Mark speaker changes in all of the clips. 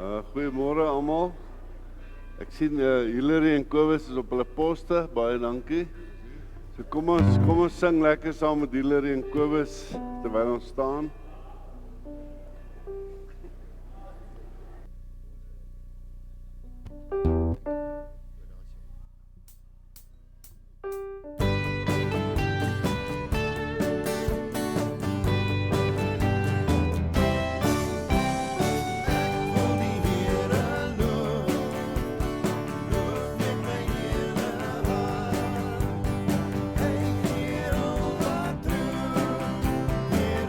Speaker 1: Goeiemôre almal. Ek sien Hillary en Kobus is op hulle poste. Baie dankie. So kom ons sing lekker saam met Hillary en Kobus terwyl ons staan.
Speaker 2: Heer, o wat true, Heer,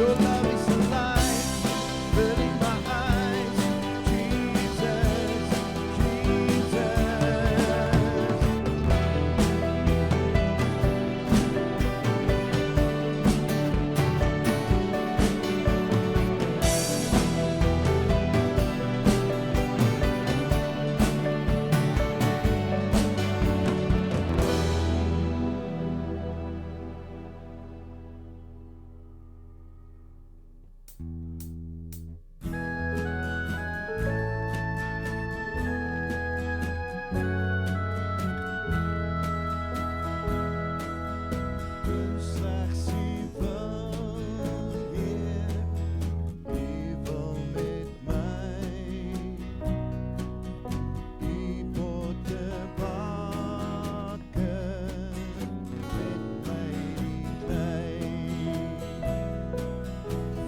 Speaker 2: Your love is alive, filling my eyes. Jesus, Jesus. Slechts U wil, Heer, U wil met my. U potte bakken met my die klei.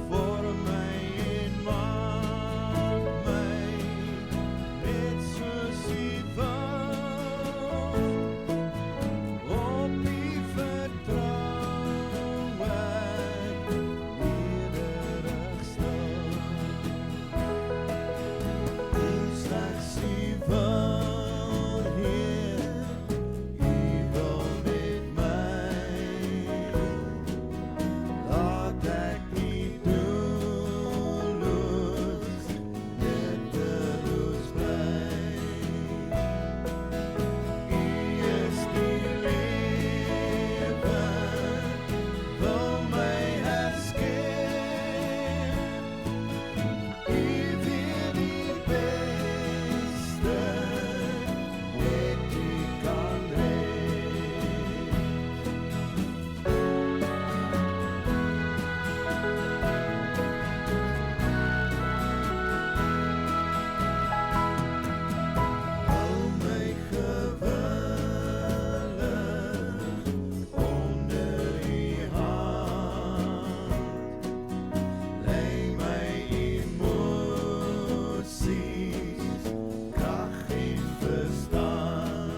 Speaker 2: Vorm my en maak my net soos U wil. Op U vertrou ek nederig stil. Doen slegs U wil, Heer, U wil met my. Laat ek nie doelloos, nutteloos bly. U is die lewe, wil my herskep. U weet die beste, net U kan red. Hou my gewillig onder U hand. Lei my emosies, krag en verstand.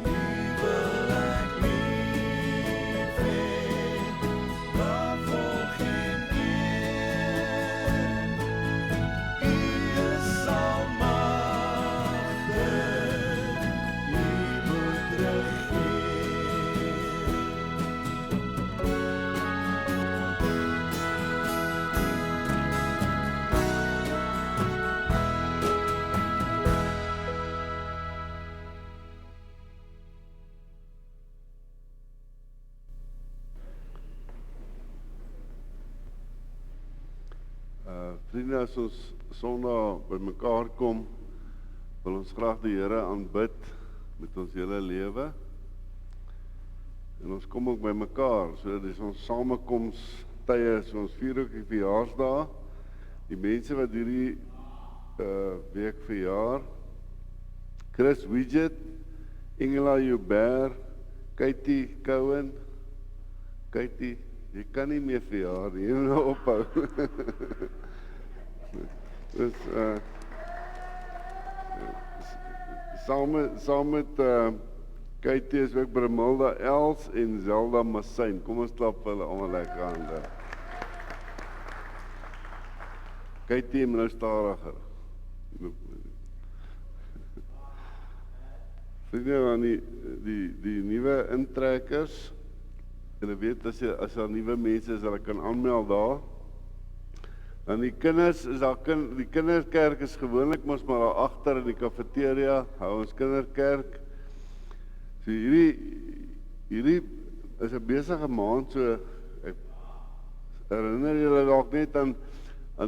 Speaker 2: U wil ek lief hê, daar volg geen eer. U is almagtig, U moet regeer.
Speaker 1: Vriende, as ons Sondag by mekaar kom, wil ons graag die Here aanbid met ons hele lewe. En ons kom ook by mekaar, so dis ons samekoms tye, so ons vier ook die verjaarsdae. Die mense wat hierdie week verjaar, Chris Widget, Ingela Joubert, Katie Cohen. Katie, jy kan nie meer verjaar nie, jy moet nou ophou. Dus saam met Katie is ook Brimilda Els en Zelda Massyn. Kom ons klap vir hulle allemaal lekker hande. Katie, nou stadiger. Vriende, aan die nuwe intrekkers, julle weet as daar nuwe mense is, hulle kan aanmeld daar. Dan die kinders, die kinderkerk is gewoonlik mos maar daar agter in die cafeteria, hou ons kinderkerk. So hierdie is 'n besige maand, so ek herinner julle dalk net aan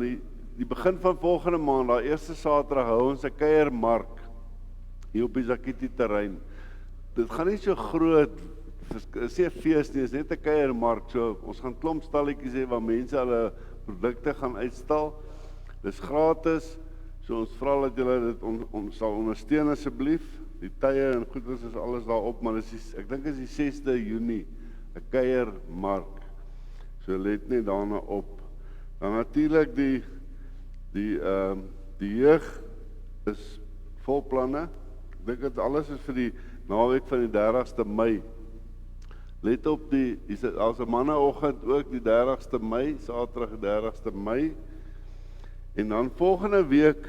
Speaker 1: die begin van volgende maand, daar eerste Saterdag hou ons 'n kuiermark hier op die Zakiti terrein. Dit gaan nie so groot, is nie 'n fees nie, is net 'n kuiermark, so ons gaan klomp stalletjies hê waar mense hulle produkte gaan uitstal. Dis gratis, so ons vra dat julle dit ons sal ondersteun asseblief. Die tye en goeders is alles daarop, maar ek dink is die 6de Junie, 'n kuiermark. So let net daarna op. Dan natuurlik die jeug is vol planne. Ek dink dit alles is vir die naweek van die 30ste Mei. let op as 'n manneoggend ook die 30ste Mei, Saterdag die 30ste Mei. En dan volgende week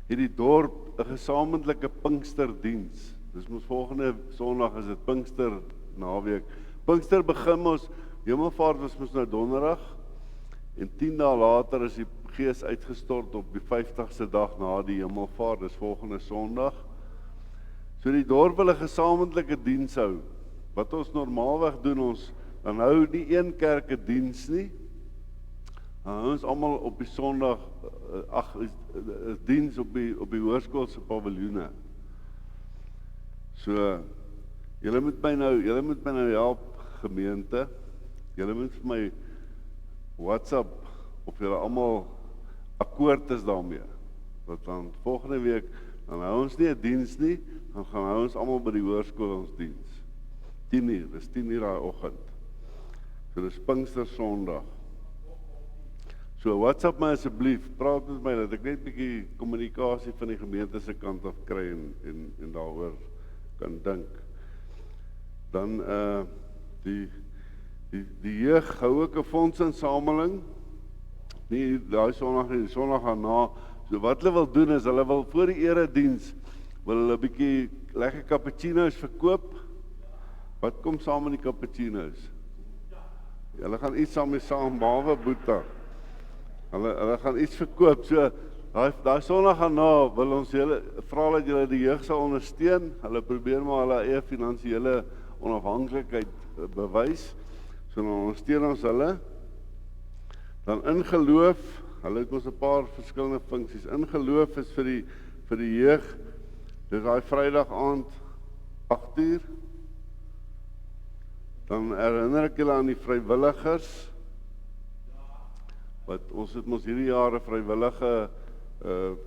Speaker 1: het die dorp 'n gesamentlike Pinksterdiens. Dis mos volgende Sondag is dit Pinkster naweek. Pinkster begin ons, Hemelvaart was mos nou donderdag, en 10 dae later is die Gees uitgestort op die 50ste dag na die Hemelvaart, dis volgende Sondag. So die dorp wil 'n gesamentlike diens hou. Wat ons normaalweg doen, dan hou nie een kerk 'n diens nie. Dan hou ons almal op die Sondag, diens op die hoërskool se paviljoene. So, julle moet my nou help, gemeente. Julle moet vir my WhatsApp of julle almal akkoord is daarmee. Want dan volgende week, dan hou ons nie 'n diens nie, dan gaan hou ons almal by die hoërskool ons diens. 10:00, dis 10:00 daai oggend. So dis Pinkster Sondag. So WhatsApp my asseblief, praat met my dat ek net 'n bietjie kommunikasie van die gemeente se kant af kry en daaroor kan dink. Dan die jeug hou ook 'n fondsinsameling. Nie daai Sondag nie, die Sondag daarna. So wat hulle wil doen is, hulle wil voor die erediens wil hulle 'n bietjie lekker cappuccino's verkoop. Wat kom saam met die cappuccino's? Hulle gaan iets saam behalwe Boeta. Hulle gaan iets verkoop. So daai Sondag daarna wil ons julle vra dat julle die jeug sal ondersteun. Hulle probeer maar hulle eie finansiële onafhanklikheid bewys. So dan ondersteun ons hulle. Dan in geloof, hulle het ons 'n paar verskillende funksies. In geloof is vir die jeug. Dis daai Vrydag aand 8:00. Dan herinner ek julle aan die vrywilligers. Wat ons het mos hierdie jaar 'n vrywillige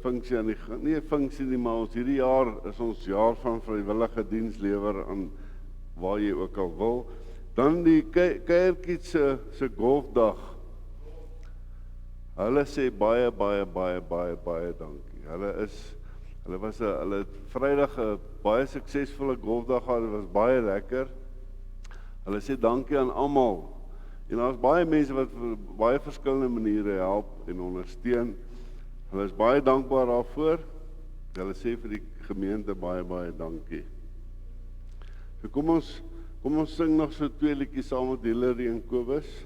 Speaker 1: funksie aan nie 'n funksie nie, maar ons hierdie jaar is ons jaar van vrywillige dienslewer aan waar jy ook al wil. Dan die Kuiertjies se golfdag. Hulle sê baie dankie. Hulle het Vrydag 'n baie suksesvolle golfdag gehad. Dit was baie lekker. Hulle sê dankie aan almal. En daar's baie mense wat vir baie verskillende maniere help en ondersteun. Hulle is baie dankbaar daarvoor. Hulle sê vir die gemeente baie dankie. So kom ons sing nog so 2 liedjies saam met Hillary en Kobus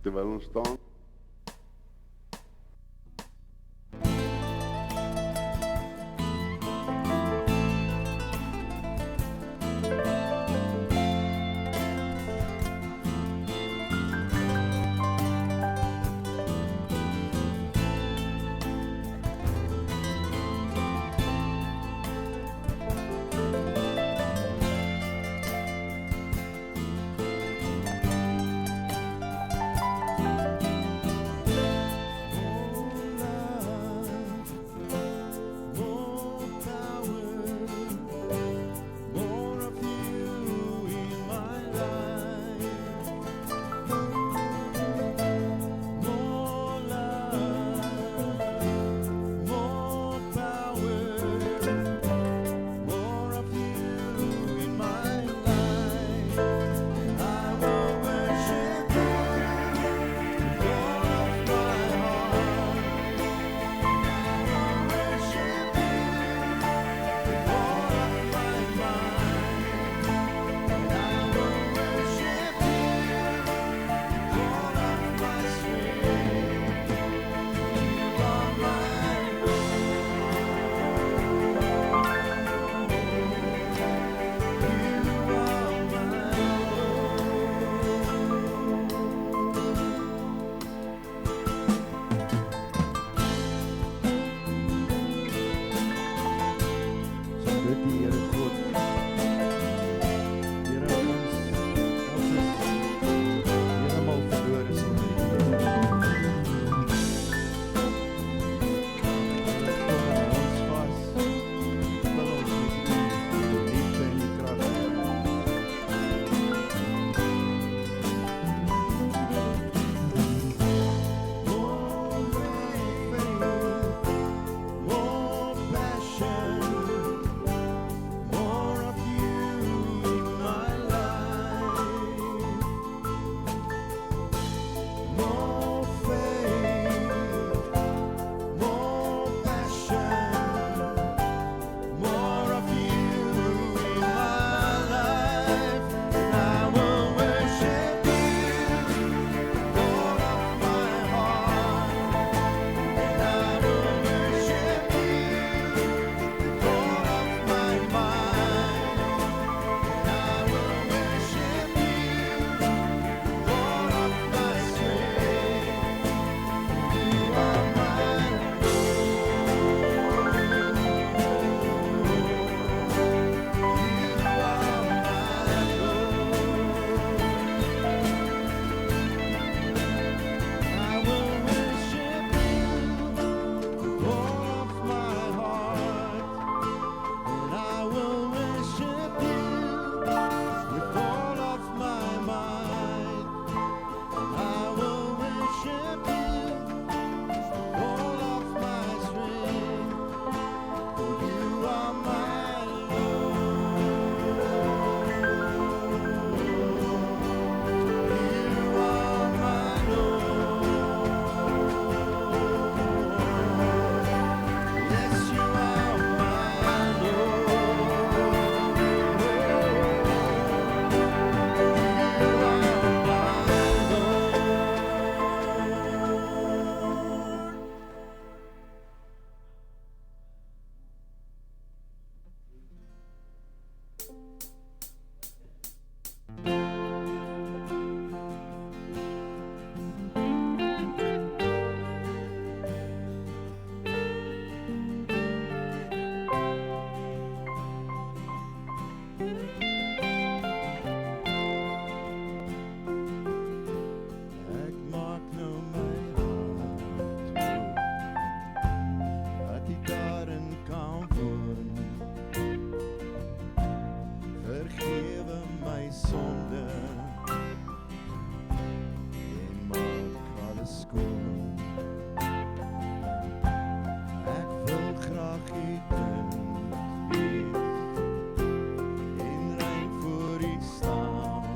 Speaker 1: terwyl ons staan.
Speaker 2: my sonde en maak alles skoon. Ek wil graag U kind wees en rein voor U staan,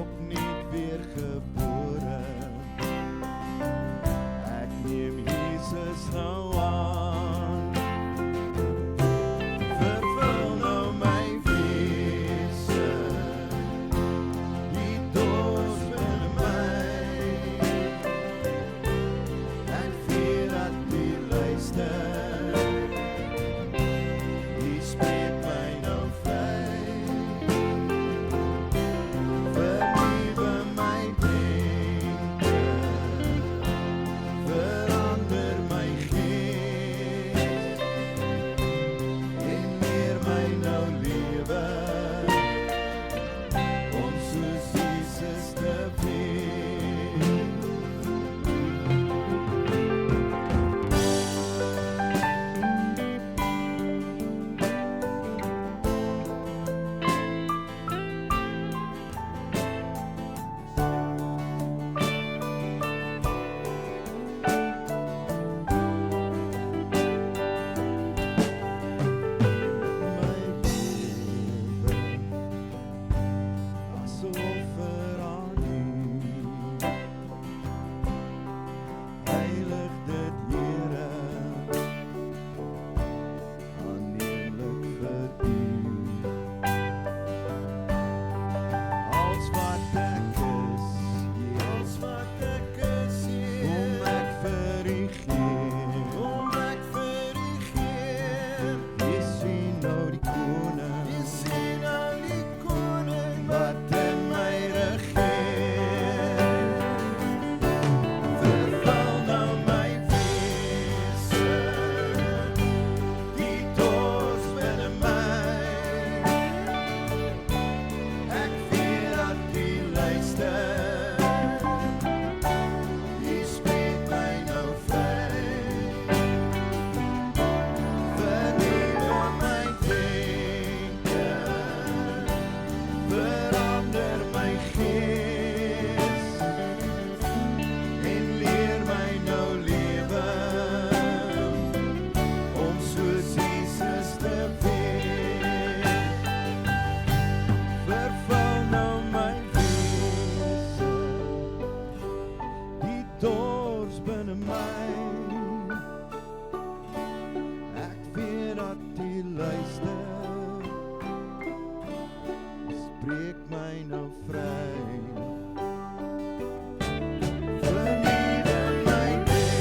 Speaker 2: opnuut weer gebore. Ek neem Jesus nou aan. Vervul nou my wese, die dors binne my. Ek weet dat U luister, U spreek my nou vry. Vernuwe my denke, verander my gees en leer my nou lewe om soos Jesus te wees. My lewe as 'n offer aan U, heilig dit Here, aanneemlik vir U. Als wat ek is, kom ek vir U gee. Wees U nou die koning, wat in my regeer. Vervul nou my wese, die dors binne my. Ek weet dat U luister, U spreek my nou vry. Vernuwe my denke, verander my gees en leer my nou lewe om soos Jesus te wees. Vervul nou my wese, die dors binne my. Ek weet dat U luister, spreek my nou vry. Vernuwe my denke,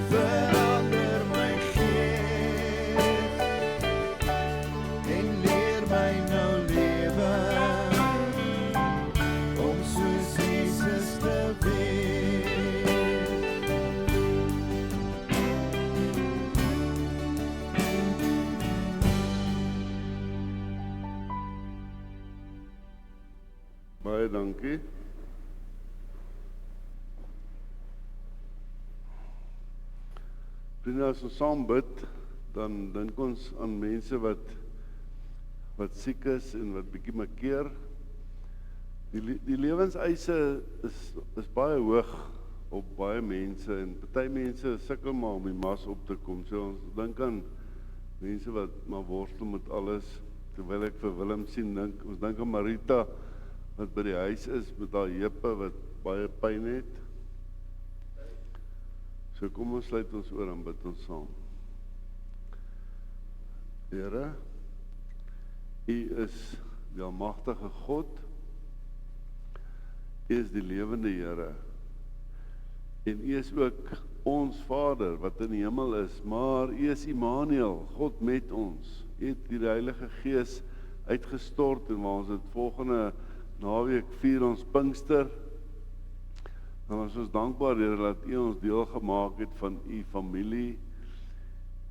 Speaker 2: verander my gees en leer my nou lewe om soos Jesus te wees.
Speaker 1: Baie dankie. Vriende, as ons saam bid, dan dink ons aan mense wat siek is en wat bietjie makeer. Die lewenseise is baie hoog op baie mense en party mense sukkel maar om die mas op te kom. So ons dink aan mense wat maar worstel met alles. Terwyl ek vir Willem sien, ons dink aan Marita wat by die huis is met haar heupe wat baie pyn het. So kom ons sluit ons oor en bid ons saam. Here, U is die almagtige God. U is die lewende Here. En U is ook ons Vader wat in die hemel is, maar U is Immanuel, God met ons. U het die Heilige Gees uitgestort en waar ons dit volgende naweek vier ons Pinkster. Dan is ons dankbaar, Here, dat U ons deel gemaak het van U familie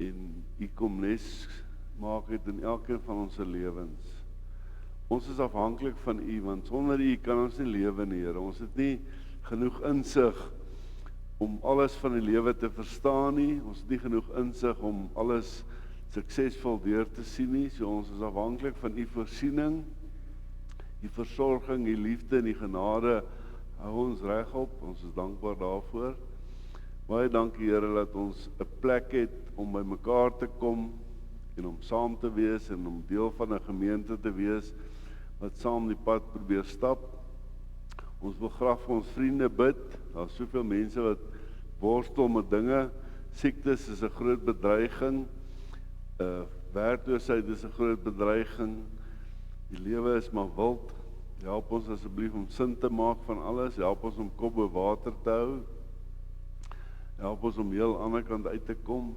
Speaker 1: en U kom nes maak het in elkeen van ons lewens. Ons is afhanklik van U, want sonder U kan ons nie lewe nie, Here. Ons het nie genoeg insig om alles van die lewe te verstaan nie. Ons het nie genoeg insig om alles suksesvol deur te sien nie. So ons is afhanklik van u voorsiening, die versorging, die liefde en die genade. Hou ons regop, ons is dankbaar daarvoor. Baie dankie Here dat ons 'n plek het om by mekaar te kom en om saam te wees en om deel van 'n gemeente te wees wat saam die pad probeer stap. Ons wil graag vir ons vriende bid. Daar's soveel mense wat worstel met dinge. Siektes is 'n groot bedreiging. Werkloosheid is 'n groot bedreiging. Die lewe is maar wild. Help ons asseblief om sin te maak van alles. Help ons om kop bo water te hou. Help ons om heel aan die ander kant uit te kom.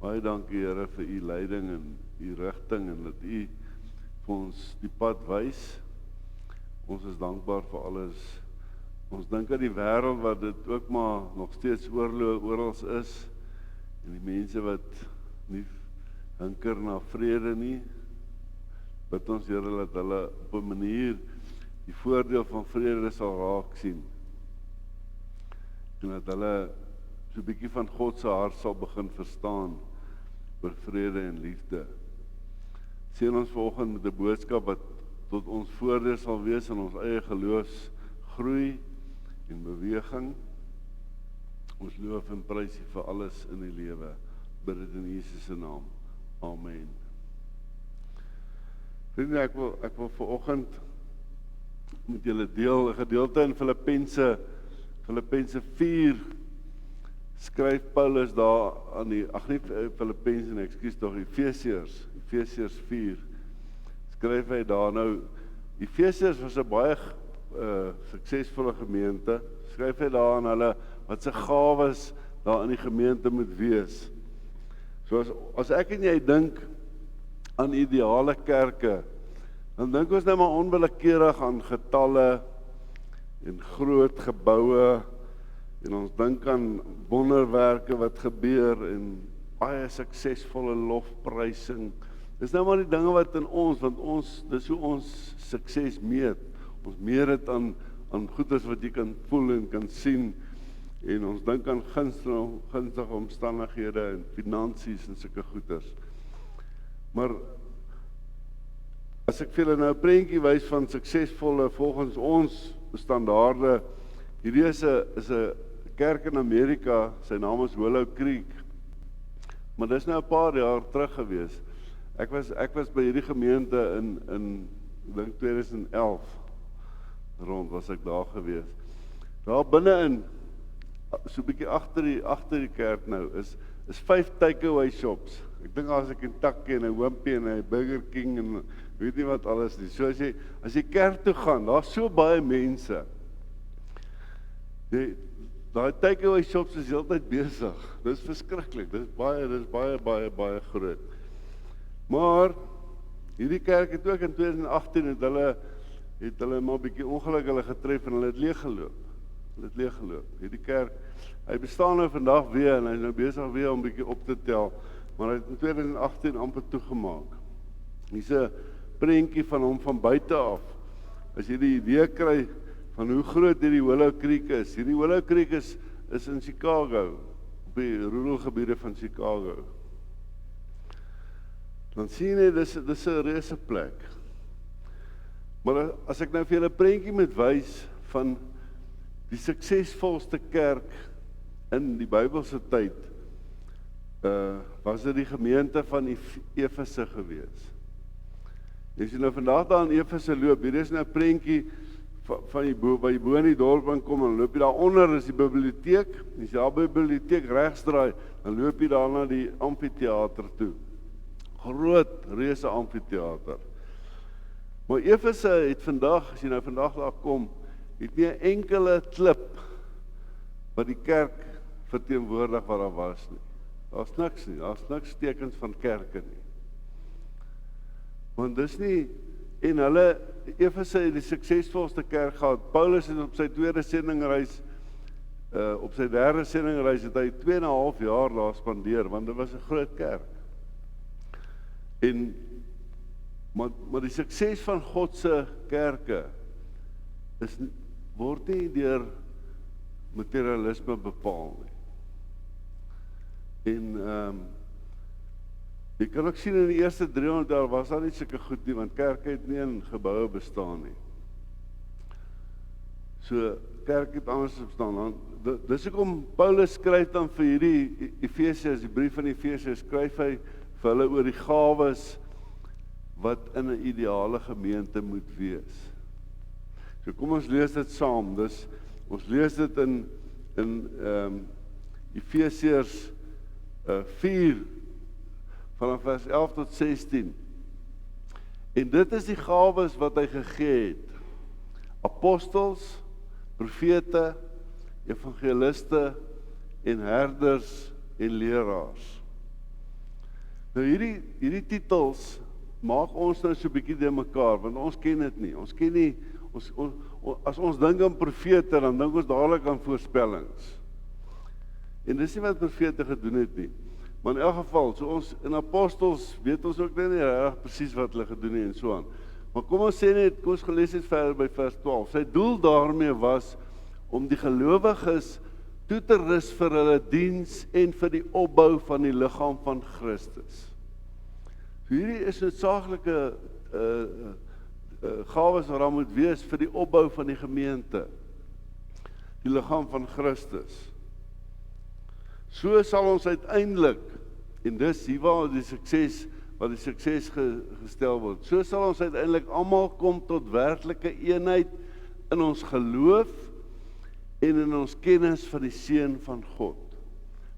Speaker 1: Baie dankie Here vir u leiding en u rigting en dat u vir ons die pad wys. Ons is dankbaar vir alles. Ons dink aan die wêreld wat dit ook maar nog steeds oral is en die mense wat nie hinker na vrede nie. Bid ons Here dat hulle op 'n manier die voordeel van vrede sal raak sien. En dat hulle so 'n bietjie van God se hart sal begin verstaan oor vrede en liefde. Seën ons vanoggend met 'n boodskap wat tot ons voordeel sal wees in ons eie geloofsgroei en beweging. Ons loof en prys U vir alles in die lewe. Bid dit in Jesus se naam. Amen. Vriende, ek wil vanoggend met julle deel 'n gedeelte in Filippense 4 skryf Paulus daar aan die nie Filippense nie, ekskuus tog, Efesiërs 4 skryf hy daar nou. Efesiërs was 'n baie suksesvolle gemeente. Skryf hy daar aan hulle wat se gawes daar in die gemeente moet wees. So as ek en jy dink aan ideale kerke, dan dink ons nou maar onwillekeurig aan getalle en groot geboue en ons dink aan wonderwerke wat gebeur en baie suksesvolle lofprysing. Dis nou maar die dinge wat in ons, want dis hoe ons sukses meet. Ons meet dit aan goeders wat jy kan voel en kan sien en ons dink aan gunstige omstandighede en finansies en sulke goeders. Maar as ek vir julle nou 'n prentjie wys van suksesvolle volgens ons standaarde, hierdie is 'n kerk in Amerika, sy naam is Willow Creek. Maar dis nou 'n paar jaar terug gewees. Ek was by hierdie gemeente in dink 2011 rond was ek daar gewees. Daar binne-in so 'n bietjie agter die kerk nou is 5 takeaway shops. Ek dink daar's 'n Kentucky en 'n Wimpy en 'n Burger King en weet nie wat alles nie. So as jy kerk toe gaan, daar's so baie mense. Daai takeaway shops is heeltyd besig. Dis verskriklik. Dis baie groot. Maar hierdie kerk het ook in 2018 het hulle maar 'n bietjie ongeluk hulle getref en hulle het leeggeloop. Hierdie kerk, hy bestaan nou vandag weer en hy is nou besig weer om 'n bietjie op te tel, maar hy het in 2018 amper toegemaak. Hier's 'n prentjie van hom van buite af. As jy die idee kry van hoe groot hierdie Willow Creek is. Hierdie Willow Creek is in Chicago, op die roedelgebiede van Chicago. Dan sien jy, dis 'n reuse plek. Maar as ek nou vir julle 'n prentjie moet wys van die suksesvolste kerk in die Bybelse tyd, was dit die gemeente van Efese gewees. As jy nou vandag daar in Efese loop, hier is nou 'n prentjie van jy bo in die dorp aankom en loop jy daar onder is die biblioteek. As jy daar by die biblioteek regs draai, dan loop jy daar na die amfitheater toe. Groot reuse amfitheater. Maar Efese het vandag, as jy nou vandag daar kom, het nie 'n enkele klip wat die kerk verteenwoordig wat daar was nie. Daar's niks nie, daar's niks tekens van kerke nie. Want dis nie, en hulle, Efese het die suksesvolste kerk gehad. Paulus het op sy tweede sendingreis, op sy derde sendingreis het hy 2,5 jaar daar spandeer, want dit was 'n groot kerk. Maar die sukses van God se kerke word nie deur materialisme bepaal nie. En Jy kan ook sien in die eerste 300 jaar was daar nie sulke goed nie, want kerke het nie in geboue bestaan nie. So, kerk het anders bestaan. Dis hoekom Paulus skryf dan vir hierdie Efesiërs, die brief van Efesiërs, skryf hy vir hulle oor die gawes wat in 'n ideale gemeente moet wees. So kom ons lees dit saam. Ons lees dit in Efesiërs 4 vanaf vers 11 tot 16. En dit is die gawes wat hy gegee het. Apostels, profete, evangeliste en herders en leraars. Nou hierdie titels maak ons nou so 'n bietjie de mekaar, want ons ken dit nie. Ons ken nie as ons dink aan profete, dan dink ons dadelik aan voorspellings. En dis nie wat profete gedoen het nie. Maar in elk geval, so ons in apostels weet ons ook nie reg presies wat hulle gedoen het en so aan. Maar kom ons sê net, kom ons gelees dit verder by vers 12. Sy doel daarmee was om die gelowiges toe te rus vir hulle diens en vir die opbou van die liggaam van Christus. So hierdie is noodsaaklike gawes wat daar moet wees vir die opbou van die gemeente, die liggaam van Christus. So sal ons uiteindelik, en dis hier waar die sukses gestel word, so sal ons uiteindelik almal kom tot werklike eenheid in ons geloof en in ons kennis van die Seun van God.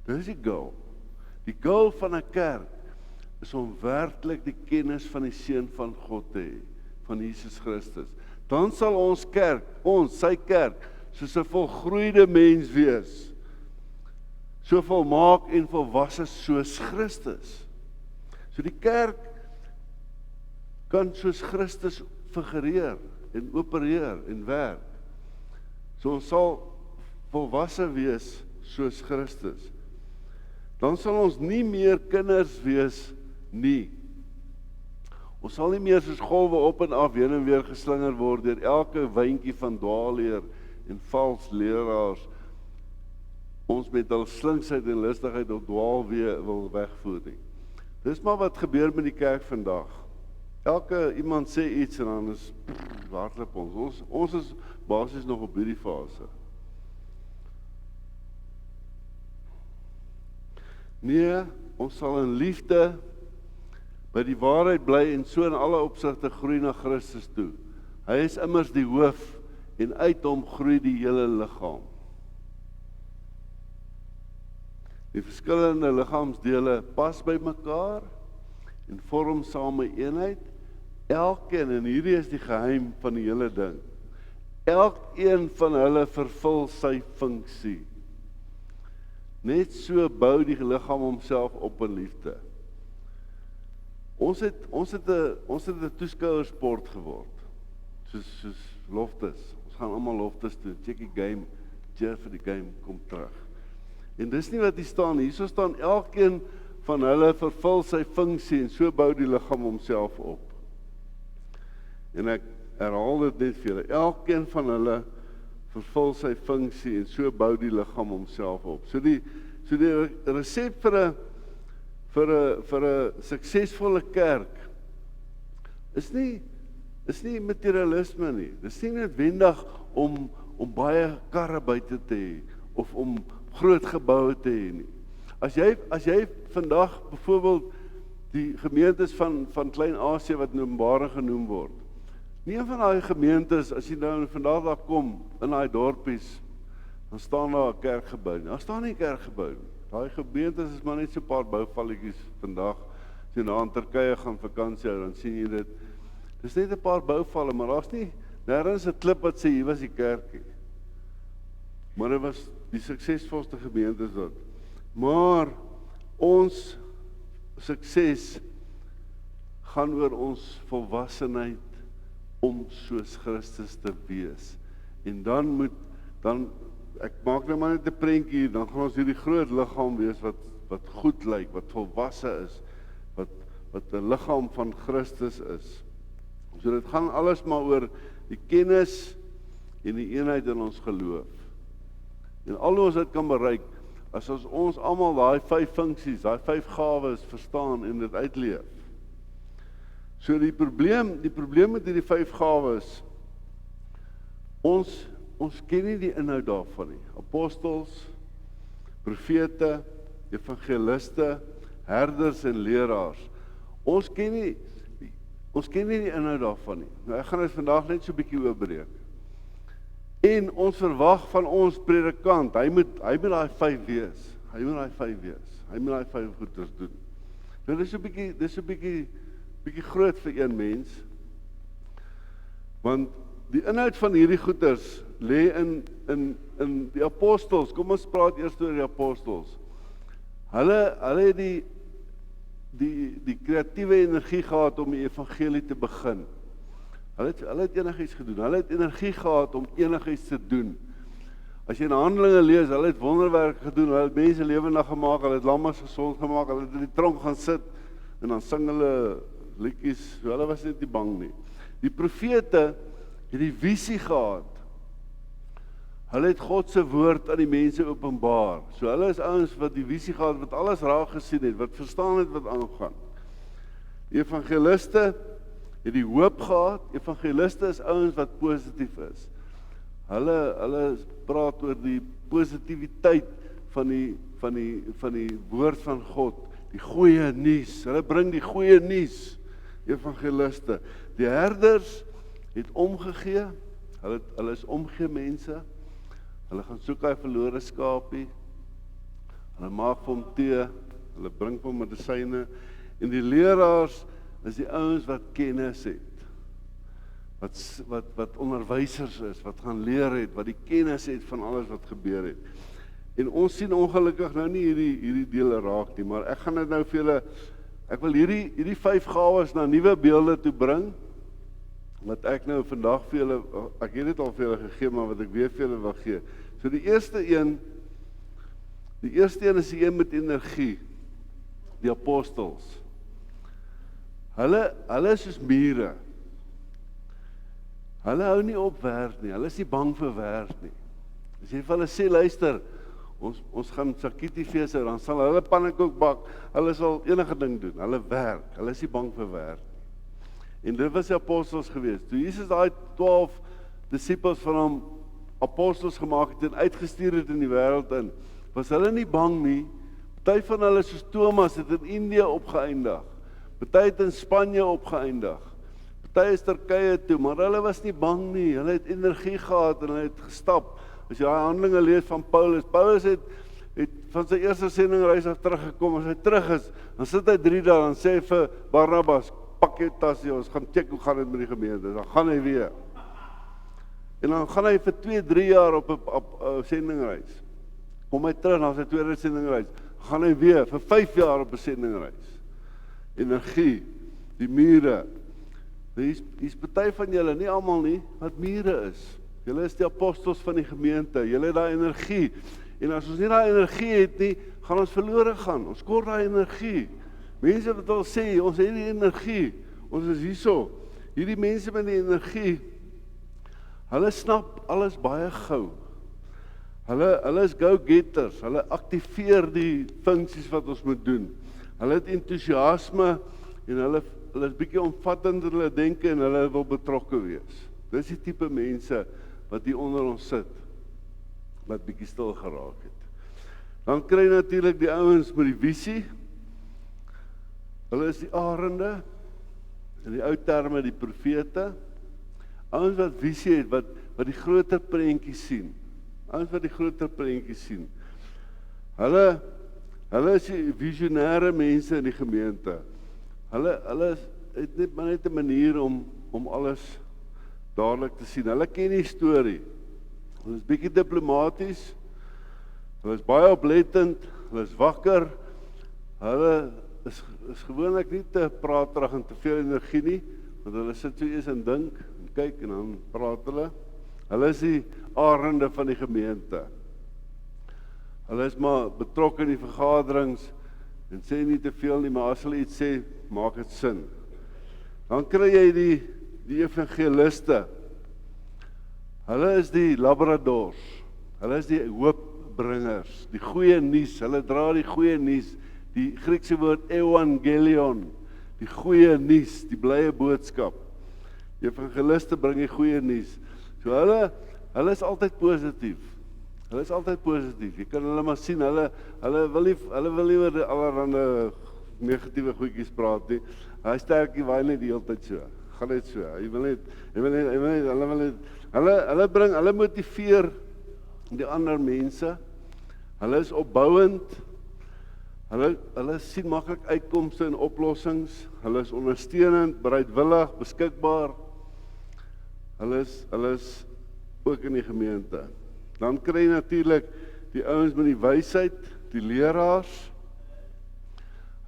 Speaker 1: Dis die goal. Die goal van 'n kerk is om werklik die kennis van die Seun van God te hê, van Jesus Christus. Dan sal ons kerk, sy kerk, soos 'n volgroeide mens wees. So volmaak en volwasse soos Christus. So die kerk kan soos Christus figureer en opereer en werk. So ons sal volwasse wees soos Christus. Dan sal ons nie meer kinders wees nie. Ons sal nie meer soos golwe op en af heen en weer geslinger word deur elke wyntjie van dwaalleer en vals leraars ons met hul slinksheid en listigheid op dwaal weer wil wegvoer nie. Dis maar wat gebeur met die kerk vandag. Elke iemand sê iets en dan is hardloop ons. Ons is basies nog op hierdie fase. Nee, ons sal in liefde by die waarheid bly en so in alle opsigte groei na Christus toe. Hy is immers die hoof en uit hom groei die hele liggaam. Die verskillende liggaamsdele pas by mekaar en vorm saam 'n eenheid. Elkeen, en hierdie is die geheim van die hele ding, elkeen van hulle vervul sy funksie. Net so bou die liggaam homself op in liefde. Ons het 'n toeskouersport geword. Soos Loftus. Ons gaan almal Loftus toe. Check die game, cheer vir die game, kom terug. En dis nie wat hier staan nie. Hierso staan elkeen van hulle vervul sy funksie en so bou die liggaam homself op. En ek herhaal dit net vir julle. Elkeen van hulle vervul sy funksie en so bou die liggaam homself op. So die resep vir 'n suksesvolle kerk is nie materialisme nie. Dis nie noodwendig om baie karre buite te hê of om groot geboue te hê nie. As jy vandag byvoorbeeld die gemeentes van Klein-Asië wat in Openbaring genoem word. Nie een van daai gemeentes, as jy nou vandag daar kom in daai dorpies, dan staan daar 'n kerkgebou. Daar staan nie 'n kerkgebou nie. Daai gemeentes is maar net so 'n paar bouvalletjies vandag. As jy na in Turkye gaan vakansie hou, dan sien jy dit. Dis net 'n paar bouvalle, maar daar's nie nêrens 'n klip wat sê hier was die kerkie. Maar dit was die suksesvolste gemeentes wat. Maar ons sukses gaan oor ons volwassenheid om soos Christus te wees. En dan ek maak nou maar net 'n prentjie, dan gaan ons hierdie groot liggaam wees wat goed lyk, wat volwasse is, wat 'n liggaam van Christus is. So dit gaan alles maar oor die kennis en die eenheid in ons geloof. En al hoe ons dit kan bereik, as ons almal daai 5 funksies, daai 5 gawes verstaan en dit uitleef. So die probleem met hierdie 5 gawes, ons ken nie die inhoud daarvan nie. Apostels, profete, evangeliste, herders en leraars. Ons ken nie die inhoud daarvan nie. Nou ek gaan dit vandag net so 'n bietjie oopbreek. En ons verwag van ons predikant, hy moet daai 5 wees. Hy moet daai 5 goeders doen. Nou dis 'n bietjie groot vir een mens. Want die inhoud van hierdie goeders lê in die apostels. Kom ons praat eers oor die apostels. Hulle het die kreatiewe energie gehad om die evangelie te begin. Hulle het enigiets gedoen. Hulle het energie gehad om enigiets te doen. As jy in Handelinge lees, hulle het wonderwerke gedoen, hulle het mense lewendig gemaak, hulle het lammes gesond gemaak, hulle het in die tronk gaan sit en dan sing hulle liedjies. So hulle was net nie bang nie. Die profete het die visie gehad. Hulle het God se woord aan die mense openbaar. So hulle is ouens wat die visie gehad, wat alles raak gesien het, wat verstaan het wat aangaan. Die evangeliste het die hoop gehad. Evangeliste is ouens wat positief is. Hulle praat oor die positiwiteit van die woord van God, die goeie nuus. Hulle bring die goeie nuus. Evangeliste. Die herders het omgegee. Hulle is omgee mense. Hulle gaan soek hy verlore skapie. Hulle maak vir hom tee. Hulle bring vir hom medisyne. En die leraars is die ouens wat kennis het. Wat onderwysers is, wat gaan leer het, wat die kennis het van alles wat gebeur het. En ons sien ongelukkig nou nie hierdie dele raak nie, maar ek gaan dit nou vir julle, ek wil hierdie 5 gawes na nuwe beelde toe bring, wat ek nou vandag vir julle, ek het dit al vir julle gegee, maar wat ek weer vir julle wil gee. So die eerste een is die een met energie, die apostels. Hulle is soos mure. Hulle hou nie op werk nie, hulle is nie bang vir werk nie. As jy vir hulle sê, luister, ons gaan sakietie fees hou, dan sal hulle pannekoek bak, hulle sal enige ding doen, hulle werk, hulle is nie bang vir werk nie. En dit was die apostels geweest. Toe Jesus daai 12 disippels van hom apostels gemaak het en uitgestuur het in die wêreld in, was hulle nie bang nie. Party van hulle soos Thomas het in Indië opgeëindig. Party het in Spanje opgeëindig. Party is Turkye toe, maar hulle was nie bang nie. Hulle het energie gehad en hulle het gestap. As jy daai Handelinge lees van Paulus het van sy eerste sendingreis af teruggekom. As hy terug is, dan sit hy 3 dae en sê vir Barnabas, pak jou tasse, ons gaan check hoe gaan dit met die gemeente. Dan gaan hy weer. En dan gaan hy vir 2-3 jaar op 'n sendingreis. Kom hy terug na sy tweede sendingreis, gaan hy weer vir 5 jaar op 'n sendingreis. Energie, die mure. Hier's party van julle, nie almal nie, wat mure is. Julle is die apostels van die gemeente, julle het daai energie. En as ons nie daai energie het nie, gaan ons verlore gaan. Ons kort daai energie. Mense wat wil sê, ons het die energie. Ons is hierso. Hierdie mense met die energie, hulle snap alles baie gou. Hulle is go-getters. Hulle aktiveer die funksies wat ons moet doen. Hulle het entoesiasme en hulle is bietjie omvattend in hulle denke en hulle wil betrokke wees. Dis die tipe mense wat hier onder ons sit, wat bietjie stil geraak het. Dan kry natuurlik die ouens met die visie. Hulle is die arende, in die ou terme die profete. Ouens wat visie het, wat die groter prentjie sien. Ouens wat die groter prentjie sien. Hulle is die visionêre mense in die gemeente. Hulle het net 'n manier om alles dadelik te sien. Hulle ken die storie. Hulle is bietjie diplomaties. Hulle is baie oplettend. Hulle is wakker. Hulle is gewoonlik nie te praterig en te veel energie nie, want hulle sit so eers en dink en kyk en dan praat hulle. Hulle is die arende van die gemeente. Hulle is maar betrokke in die vergaderings en sê nie te veel nie, maar as hulle iets sê, maak dit sin. Dan kry jy die evangeliste. Hulle is die labradors. Hulle is die nuusbringers, die goeie nuus, hulle dra die goeie nuus, die Griekse woord evangelion, die goeie nuus, die blye boodskap. Die evangeliste bring die goeie nuus. So hulle is altyd positief. Hulle is altyd positief. Jy kan hulle maar sien, hulle wil nie oor die allerhande negatiewe goedjies praat nie. Hy sterkie waai net die hele tyd so. Gaan net so. Hulle motiveer die ander mense. Hulle is opbouend. Hulle sien maklik uitkomste en oplossings. Hulle is ondersteunend, bereidwillig, beskikbaar. Hulle is ook in die gemeente. Dan kry jy natuurlik die ouens met die wysheid, die leraars.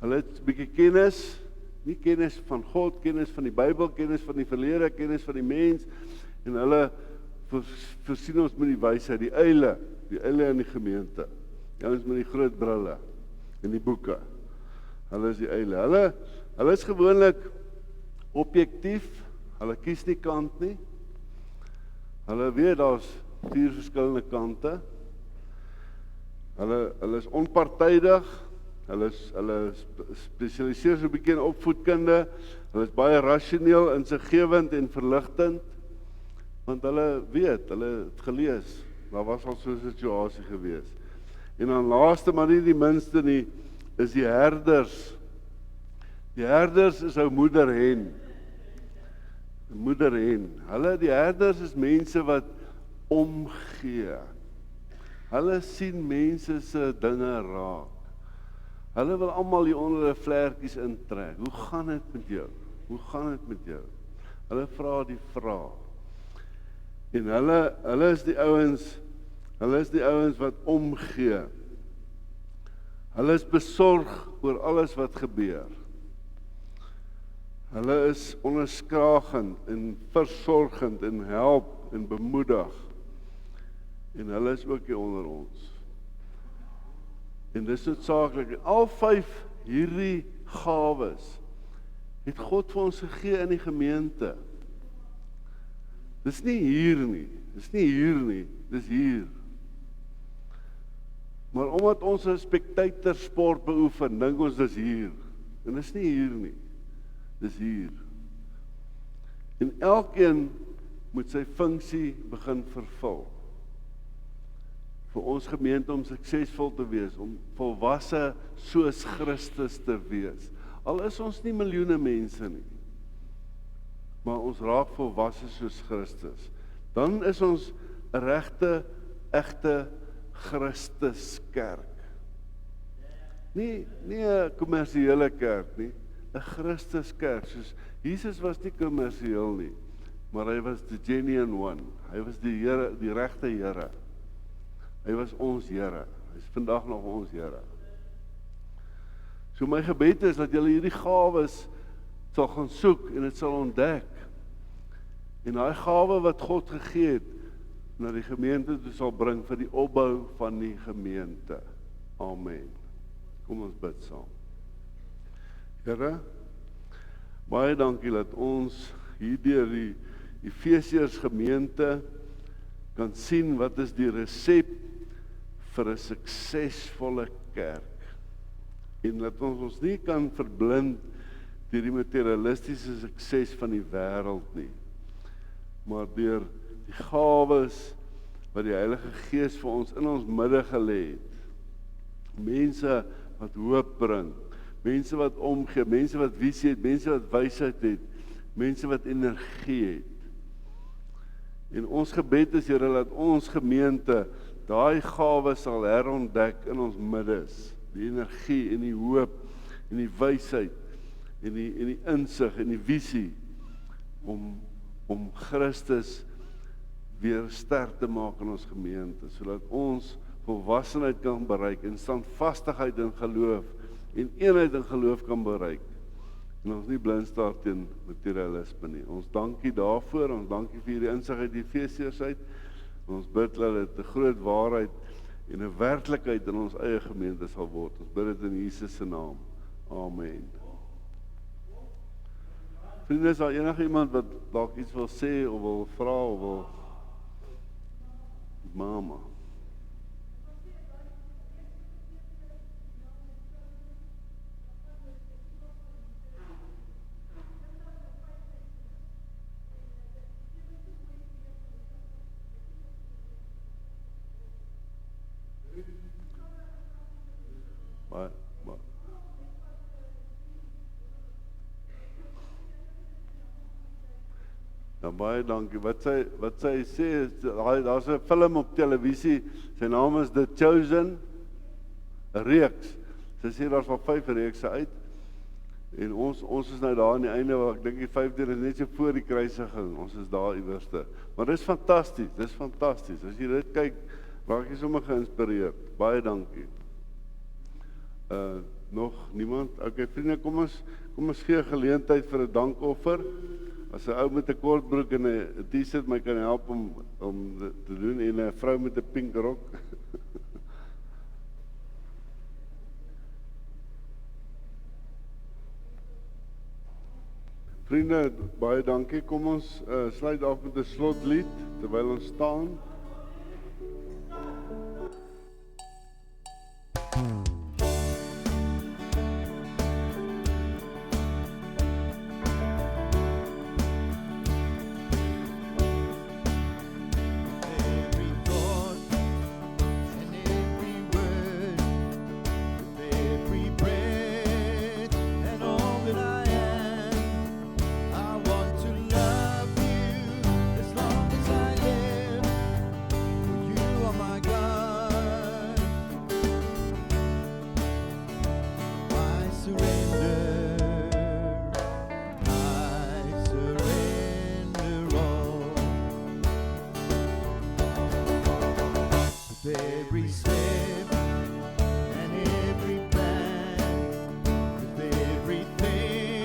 Speaker 1: Hulle het 'n bietjie kennis, nie kennis van God, kennis van die Bybel, kennis van die verlede, kennis van die mens, en hulle voorsien ons met die wysheid, die eile in die gemeente. Die ouens met die groot brille en die boeke. Hulle is die eile. Hulle is gewoonlik objektief, hulle kies nie kant nie. Hulle weet daar's 4 verskillende kante. Hulle is onpartydig. Hulle spesialiseer so 'n bietjie in opvoedkunde. Hulle is baie rasioneel, insiggewend en verligtend. Want hulle weet, hulle het gelees. Daar was al so 'n situasie gewees. En dan laaste, maar nie die minste nie, is die herders. Die herders is ou moeder hen. Die herders is mense wat omgee. Hulle sien mense se dinge raak. Hulle wil almal hier onder hulle vlerkies intrek. Hoe gaan dit met jou? Hulle vra die vraag. En hulle is die ouens wat omgee. Hulle is besorg oor alles wat gebeur. Hulle is onderskragend en versorgend en help en bemoedig. En hulle is ook hier onder ons. En dis noodsaaklik. Al 5 hierdie gawes het God vir ons gegee in die gemeente. Dis nie hier nie. Dis hier. Maar omdat ons 'n spectator sport beoefen, dink ons dis hier. En dis nie hier nie. Dis hier. En elkeen moet sy funksie begin vervul. Vir ons gemeente om suksesvol te wees, om volwasse soos Christus te wees. Al is ons nie miljoene mense nie, maar ons raak volwasse soos Christus. Dan is ons 'n regte, egte Christuskerk. Nie 'n kommersiële kerk nie, 'n Christuskerk. Soos Jesus was nie kommersieel nie, maar hy was the genuine one. Hy was die Here, die regte Here. Hy was ons Here. Hy is vandag nog ons Here. So my gebed is dat julle hierdie gawes sal gaan soek en dit sal ontdek. En daai gawe wat God gegee het, na die gemeente toe sal bring vir die opbou van die gemeente. Amen. Kom ons bid saam. Here, baie dankie dat ons hierdeur die Efesiërs gemeente kan sien wat is die resep vir 'n suksesvolle kerk. En dat ons nie kan verblind deur die materialistiese sukses van die wêreld nie, maar deur die gawes wat die Heilige Gees vir ons in ons midde gelê het. Mense wat hoop bring, mense wat omgee, mense wat visie het, mense wat wysheid het, mense wat energie het. En ons gebed is, Here, dat ons gemeente daai gawes sal herontdek in ons middes. Die energie en die hoop en die wysheid en die insig en die visie om Christus weer sterk te maak in ons gemeente, sodat ons volwassenheid kan bereik en standvastigheid in geloof en eenheid in geloof kan bereik. En ons nie blind staar teen materialisme nie. Ons dankie daarvoor, ons dankie vir hierdie insig uit die Efesiërs uit. Ons bid dat dit 'n groot waarheid en 'n werklikheid in ons eie gemeente sal word. Ons bid dit in Jesus se naam. Amen. Vriende, is daar enige iemand wat dalk iets wil sê of wil vra of wil? Mama. Ja, baie dankie. Wat sy sê, daar's 'n film op televisie, sy naam is The Chosen, 'n reeks. Sy sê daar's al 5 reekse uit. En ons is nou daar aan die einde, waar ek dink die 5de is net so voor die kruisiging. Ons is daar iewerste. Maar dis fantasties, As jy dit kyk, raak jy sommer geïnspireerd. Baie dankie. Nog niemand? Okay, vriende, kom ons gee geleentheid vir 'n dankoffer. As 'n ou met 'n kort broek en 'n T-shirt my kan help om te doen, en 'n vrou met 'n pink rok. Vriende, baie dankie. Kom ons sluit af met 'n slotlied terwyl ons staan.
Speaker 2: Every step and every plan, with everything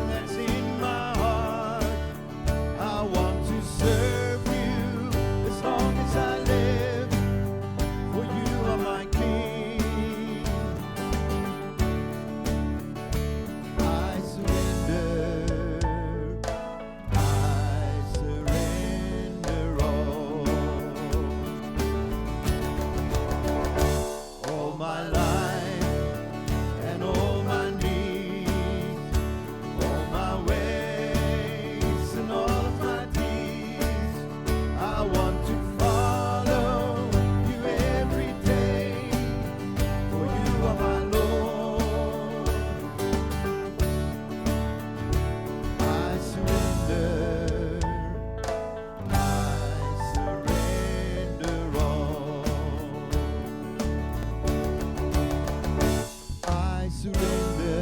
Speaker 2: that's in my heart, I want to serve you as long as I live, for you are my King. I surrender all my life and all my needs, all my ways and all of my deeds. I want to follow you every day, for you are my Lord. I surrender all. I surrender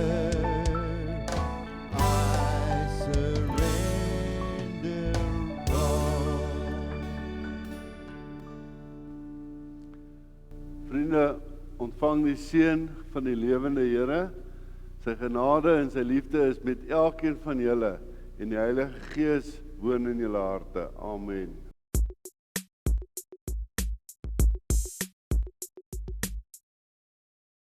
Speaker 2: all.
Speaker 1: Vriende, ontvang die seën van die lewende Here. Sy genade en sy liefde is met elkeen van julle, en die Heilige Gees woon in julle harte. Amen.